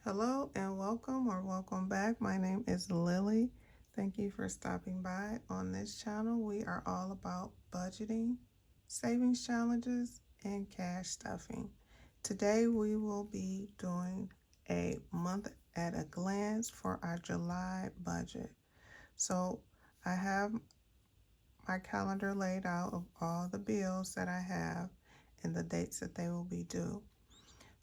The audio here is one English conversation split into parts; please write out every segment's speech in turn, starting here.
Hello and welcome or welcome back. My name is Lily. Thank you for stopping by. On this channel, we are all about budgeting, savings challenges, and cash stuffing. Today, we will be doing a month at a glance for our July budget. So I have my calendar laid out of all the bills that I have and the dates that they will be due.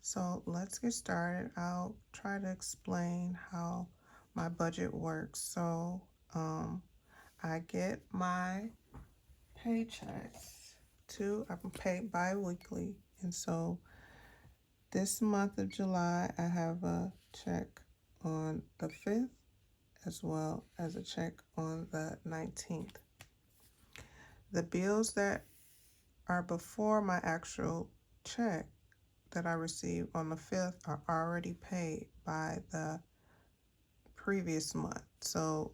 So let's get started. I'll try to explain how my budget works. So I get my paychecks too. I'm paid bi-weekly. And so this month of July, I have a check on the 5th as well as a check on the 19th. The bills that are before my actual check that I received on the 5th are already paid by the previous month. So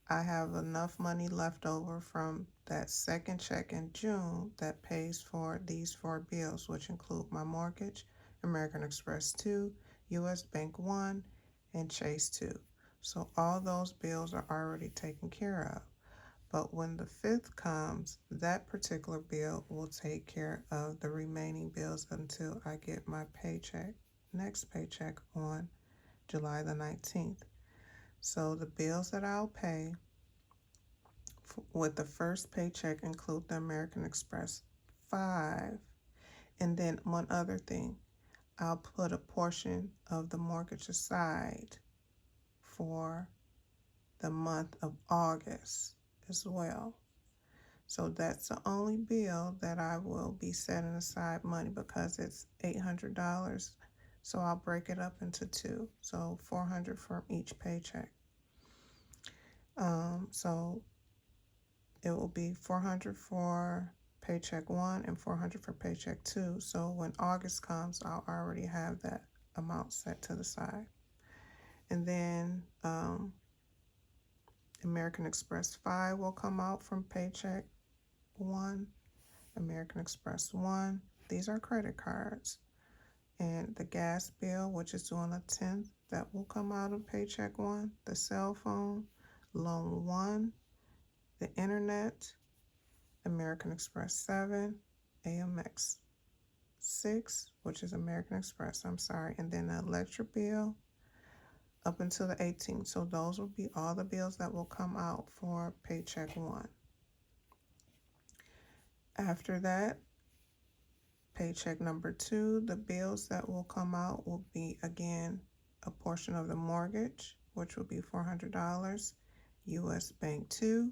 I have enough money left over from that second check in June that pays for these 4 bills, which include my mortgage, American Express 2, US Bank 1, and Chase 2. So all those bills are already taken care of. But when the 5th comes, that particular bill will take care of the remaining bills until I get my next paycheck on July the 19th. So the bills that I'll pay with the first paycheck include the American Express 5. And then one other thing, I'll put a portion of the mortgage aside for the month of August as well. So that's the only bill that I will be setting aside money because it's $800. So I'll break it up into 2. So $400 from each paycheck. So it will be $400 for paycheck 1 and $400 for paycheck 2. So when August comes, I'll already have that amount set to the side. And then American Express 5 will come out from paycheck 1, American Express 1. These are credit cards. And the gas bill, which is due on the 10th, that will come out of paycheck 1. The cell phone, loan 1, the internet, American Express 7, AMX 6, which is American Express, and then the electric bill up until the 18th. So those will be all the bills that will come out for paycheck 1. After that, paycheck number 2, the bills that will come out will be, again, a portion of the mortgage, which will be $400, US Bank 2,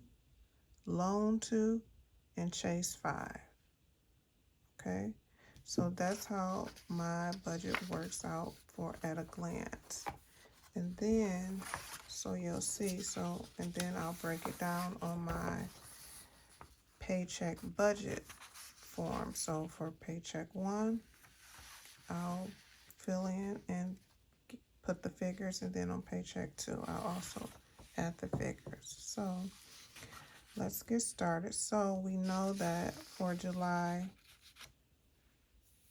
Loan 2, and Chase 5. Okay, so that's how my budget works out for at a glance. And then, so you'll see, and then I'll break it down on my paycheck budget form. So for paycheck 1, I'll fill in and put the figures, and then on paycheck 2, I'll also add the figures. So let's get started. So we know that for July,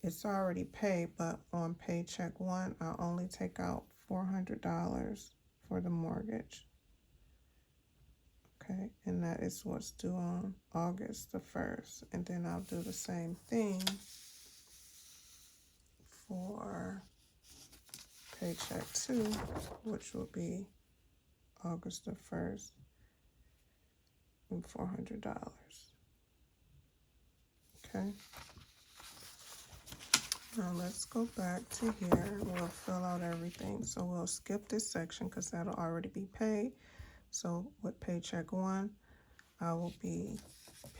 it's already paid, but on paycheck 1, I'll only take out $400 for the mortgage. Okay, and that is what's due on August the 1st. And then I'll do the same thing for paycheck 2, which will be August the 1st and $400. Okay. Now let's go back to here. We'll fill out everything. So we'll skip this section because that'll already be paid. So with paycheck 1, I will be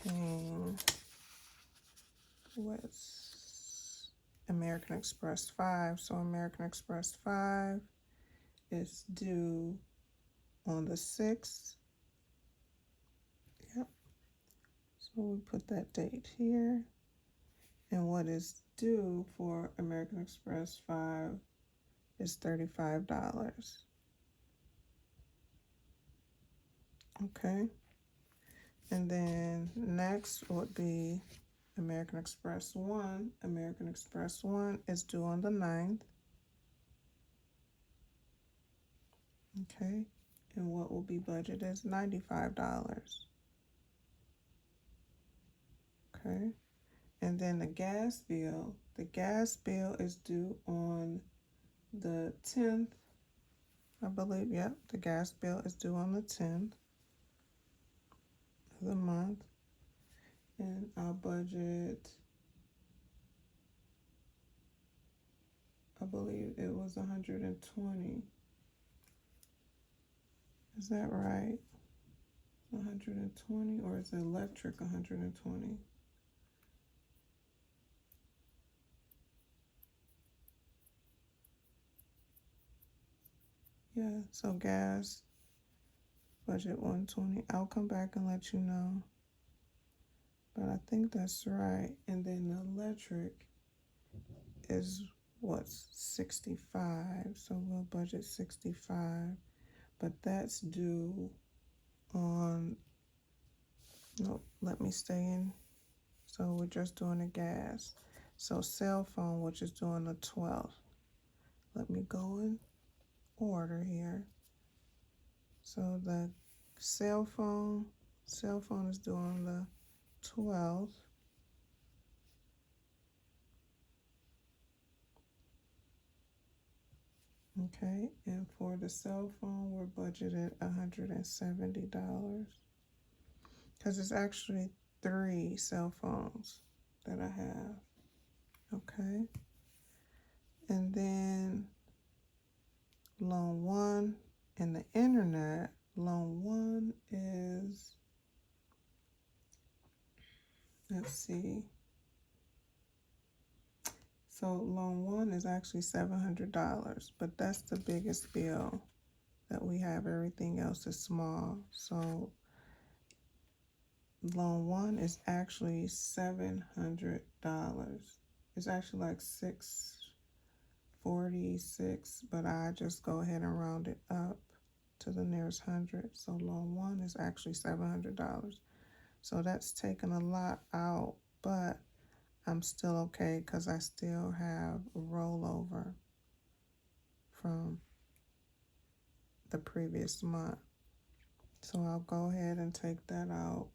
paying with American Express 5. So American Express 5 is due on the 6th. Yep. So we put that date here. And what is due for American Express 5 is $35. Okay. And then next would be American Express 1. American Express 1 is due on the 9th. Okay, and what will be budgeted is $95. Okay, and then the gas bill is due on the 10th, I believe. Yep, the gas bill is due on the 10th of the month, and our budget, I believe it was 120. Is that right? 120, or is the electric 120? Yeah, so gas budget 120. I'll come back and let you know, but I think that's right. And then the electric is what's 65, so we'll budget 65, but that's due on, no, let me stay in. So we're just doing the gas. So cell phone, which is due on the 12th. Let me go in order here. So the cell phone is due on the 12th. Okay, and for the cell phone, we're budgeted $170, because it's actually 3 cell phones that I have. Okay, and then loan 1 and the internet. Loan 1 is, let's see. So loan 1 is actually $700, but that's the biggest bill that we have. Everything else is small. So loan 1 is actually $700. It's actually like $646, but I just go ahead and round it up to the nearest hundred. So loan 1 is actually $700. So that's taken a lot out, but I'm still okay because I still have a rollover from the previous month. So I'll go ahead and take that out.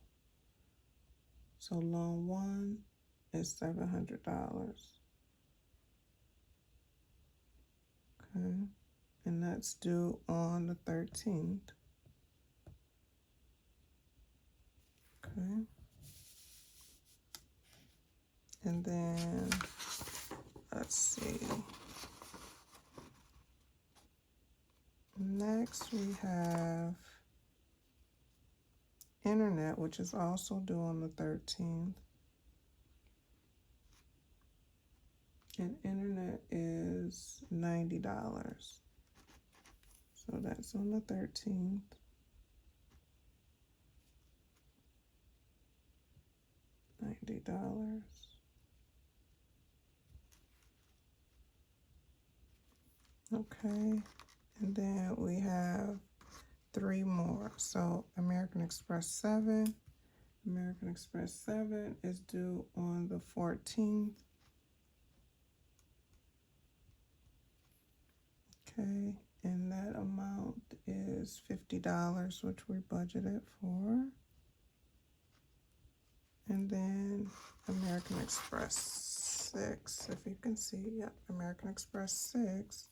So loan 1 is $700. Okay, and that's due on the 13th. Okay, and then let's see. Next we have internet, which is also due on the 13th. And internet is $90. So that's on the 13th. $90. Okay, and then we have 3 more. So American Express 7. American Express 7 is due on the 14th. Okay, and that amount is $50, which we budgeted for. And then American Express 6, if you can see, yep, American Express 6,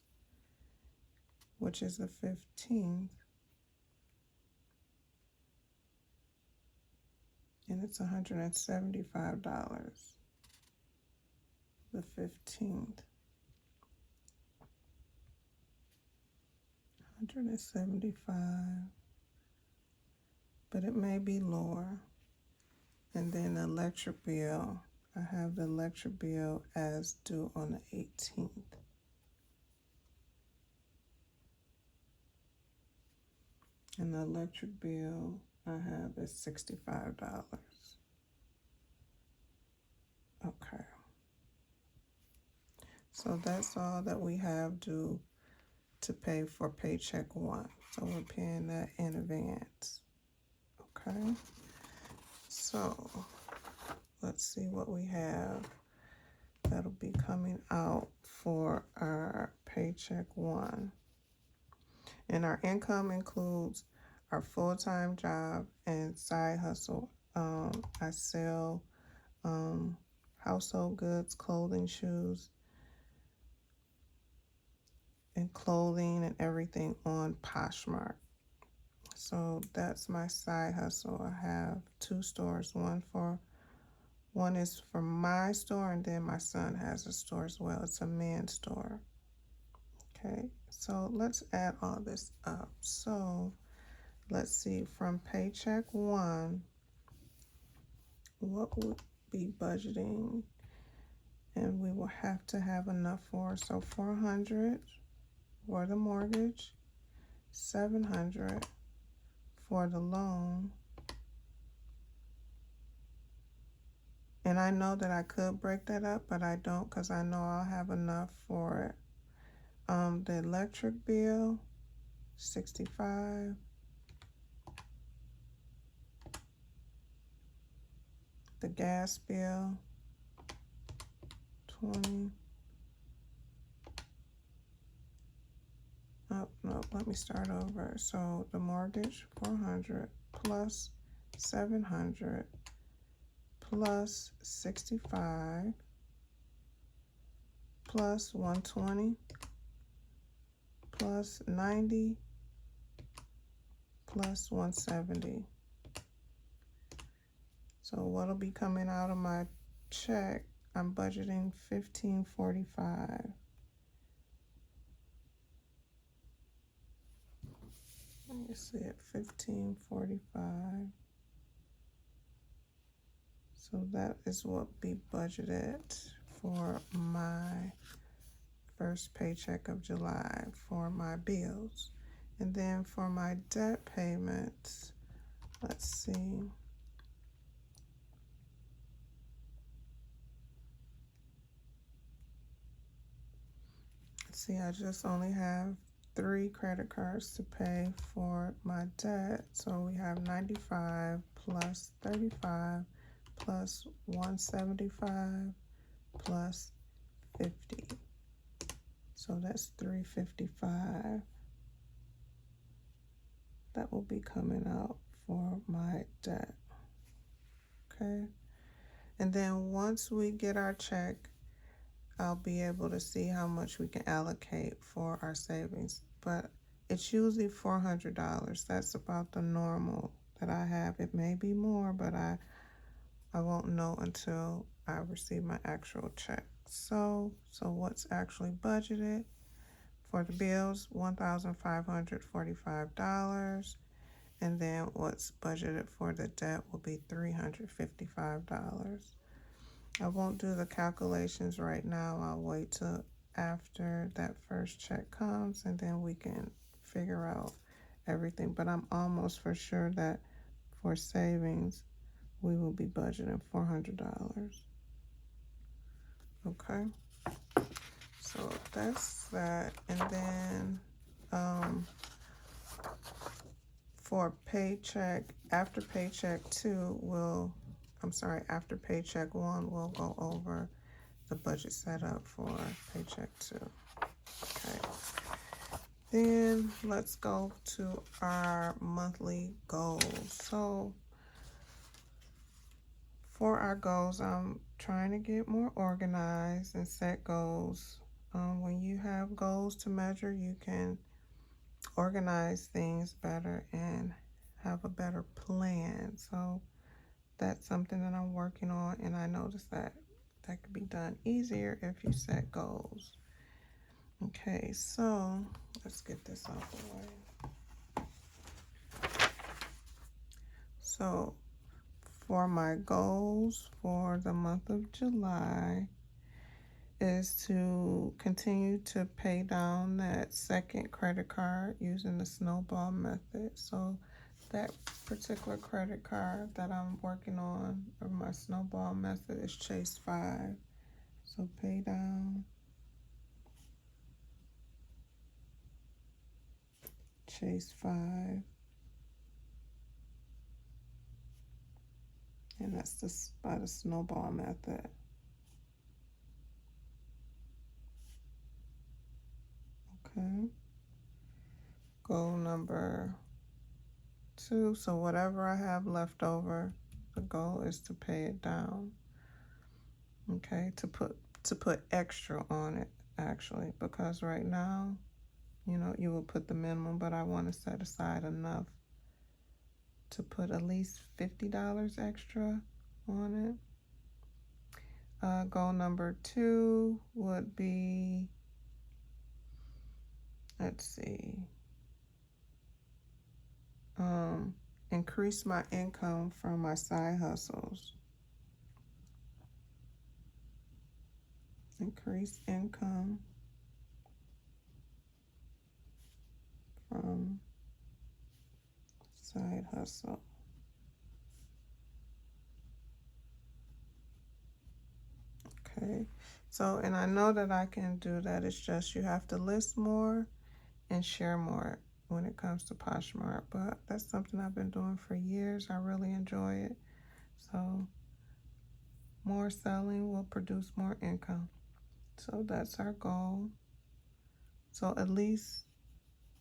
which is the 15th. And it's $175, the 15th. $175, but it may be lower. And then the electric bill, I have the electric bill as due on the 18th. And the electric bill I have is $65. Okay. So that's all that we have due to pay for Paycheck 1. So we're paying that in advance. Okay. So let's see what we have that'll be coming out for our Paycheck 1. And our income includes our full-time job and side hustle. I sell household goods, clothing, shoes, and clothing and everything on Poshmark. So that's my side hustle. I have two stores. One is for my store, and then my son has a store as well. It's a men's store. Okay, so let's add all this up. So let's see, from paycheck one, what would be budgeting? And we will have to have enough for, so 400 for the mortgage, 700 for the loan. And I know that I could break that up, but I don't, because I know I'll have enough for it. The electric bill, 65. The gas bill, 20. Oh, no, let me start over. So the mortgage, 400 plus 700 plus 65 plus 120 plus 90 plus 170. So what'll be coming out of my check? I'm budgeting $15.45. Let me see it, $15.45. So that is what be budgeted for my first paycheck of July for my bills. And then for my debt payments, let's see. See, I just only have 3 credit cards to pay for my debt. So we have 95 plus 35 plus 175 plus 50. So that's 355. That will be coming out for my debt. Okay. And then once we get our check, I'll be able to see how much we can allocate for our savings. But it's usually $400. That's about the normal that I have. It may be more, but I won't know until I receive my actual check. So what's actually budgeted for the bills? $1,545. And then what's budgeted for the debt will be $355. I won't do the calculations right now. I'll wait till after that first check comes, and then we can figure out everything. But I'm almost for sure that for savings, we will be budgeting $400. Okay. So that's that. And then for paycheck, after paycheck after paycheck one, we'll go over the budget setup for paycheck 2. Okay. Then let's go to our monthly goals. So for our goals, I'm trying to get more organized and set goals. When you have goals to measure, you can organize things better and have a better plan. So that's something that I'm working on, and I noticed that could be done easier if you set goals. Okay, so let's get this out of the way. So for my goals for the month of July is to continue to pay down that second credit card using the snowball method. So that particular credit card that I'm working on of my snowball method is Chase 5. So pay down Chase 5. And that's just by the snowball method. Okay. Goal number 2. So whatever I have left over, the goal is to pay it down. Okay, to put extra on it actually, because right now, you will put the minimum, but I want to set aside enough to put at least $50 extra on it. Goal number 2 would be, let's see, increase my income from my side hustles. Increase income from side hustle. Okay, so, and I know that I can do that. It's just you have to list more and share more when it comes to Poshmark. But that's something I've been doing for years. I really enjoy it. So more selling will produce more income. So that's our goal. So at least,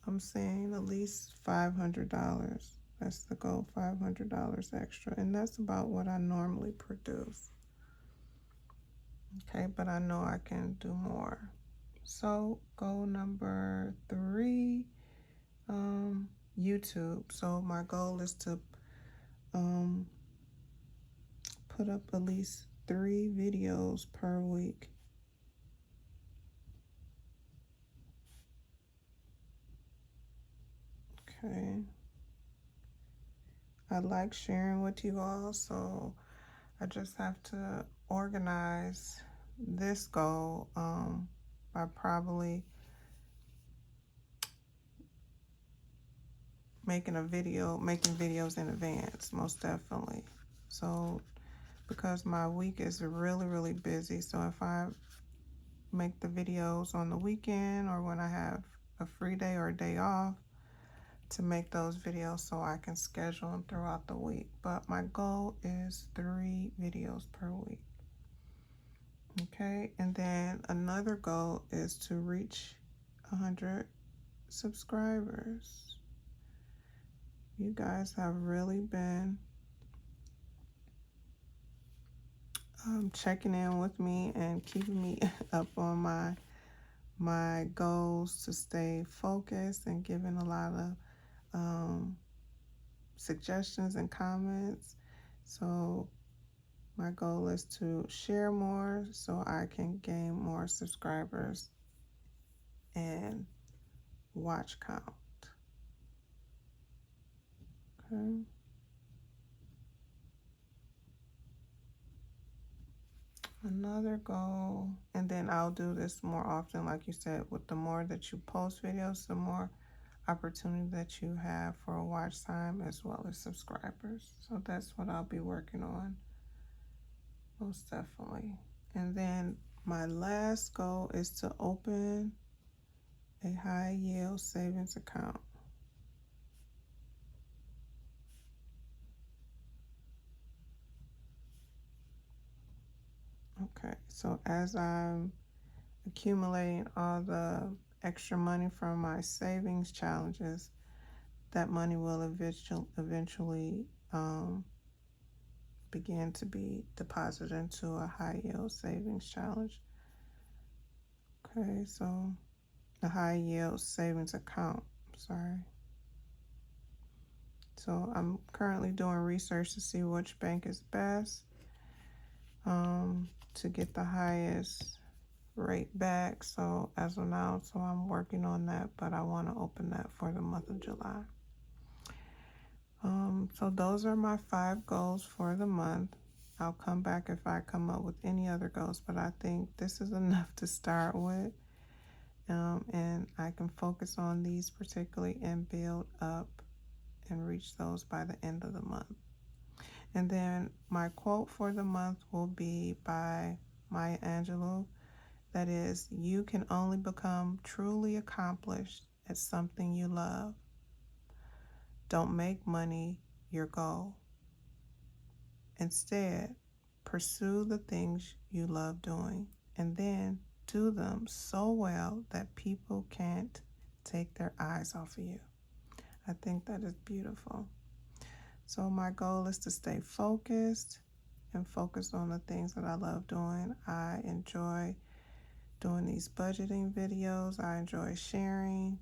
I'm saying at least $500. That's the goal, $500 extra. And that's about what I normally produce. Okay, but I know I can do more. So goal number 3, YouTube. So my goal is to put up at least 3 videos per week. Okay. I like sharing with you all, so I just have to organize this goal by probably making videos in advance, most definitely. So because my week is really, really busy, so if I make the videos on the weekend or when I have a free day or a day off, to make those videos so I can schedule them throughout the week. But my goal is 3 videos per week. Okay, and then another goal is to reach 100 subscribers. You guys have really been checking in with me and keeping me up on my goals to stay focused and giving a lot of suggestions and comments. So my goal is to share more so I can gain more subscribers and watch count. Okay. Another goal, and then I'll do this more often, like you said, with the more that you post videos, the more opportunity that you have for watch time as well as subscribers. So that's what I'll be working on, most definitely. And then my last goal is to open a high yield savings account. Okay, so as I'm accumulating all the extra money from my savings challenges, that money will eventually begin to be deposited into a high yield savings challenge. Okay, so a high yield savings account, sorry. So I'm currently doing research to see which bank is best to get the highest rate back. So as of now, so I'm working on that, but I want to open that for the month of July. So those are my 5 goals for the month. I'll come back if I come up with any other goals, but I think this is enough to start with. And I can focus on these particularly and build up and reach those by the end of the month. And then my quote for the month will be by Maya Angelou. That is, you can only become truly accomplished at something you love. Don't make money your goal. Instead, pursue the things you love doing and then do them so well that people can't take their eyes off of you. I think that is beautiful. So my goal is to stay focused and focus on the things that I love doing. I enjoy doing these budgeting videos. I enjoy sharing,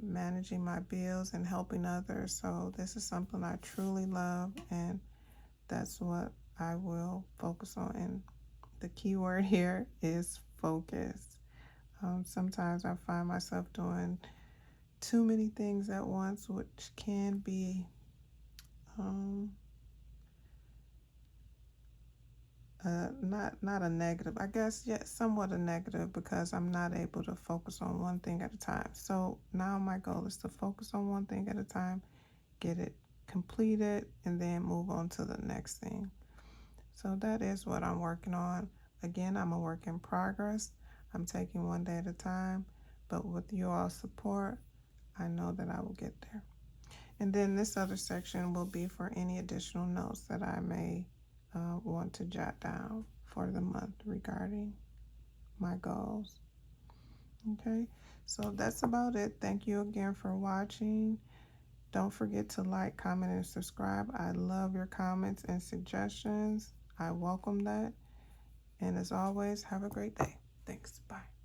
managing my bills, and helping others. So this is something I truly love, and that's what I will focus on. And the key word here is focus. Sometimes I find myself doing too many things at once, which can be um, not a negative, I guess, yet somewhat a negative, because I'm not able to focus on one thing at a time. So now my goal is to focus on one thing at a time, get it completed, and then move on to the next thing. So that is what I'm working on. Again, I'm a work in progress. I'm taking one day at a time, but with you all support, I know that I will get there. And then this other section will be for any additional notes that I may want to jot down for the month regarding my goals. Okay, so that's about it. Thank you again for watching. Don't forget to like, comment, and subscribe. I love your comments and suggestions. I welcome that. And as always, have a great day. Thanks. Bye.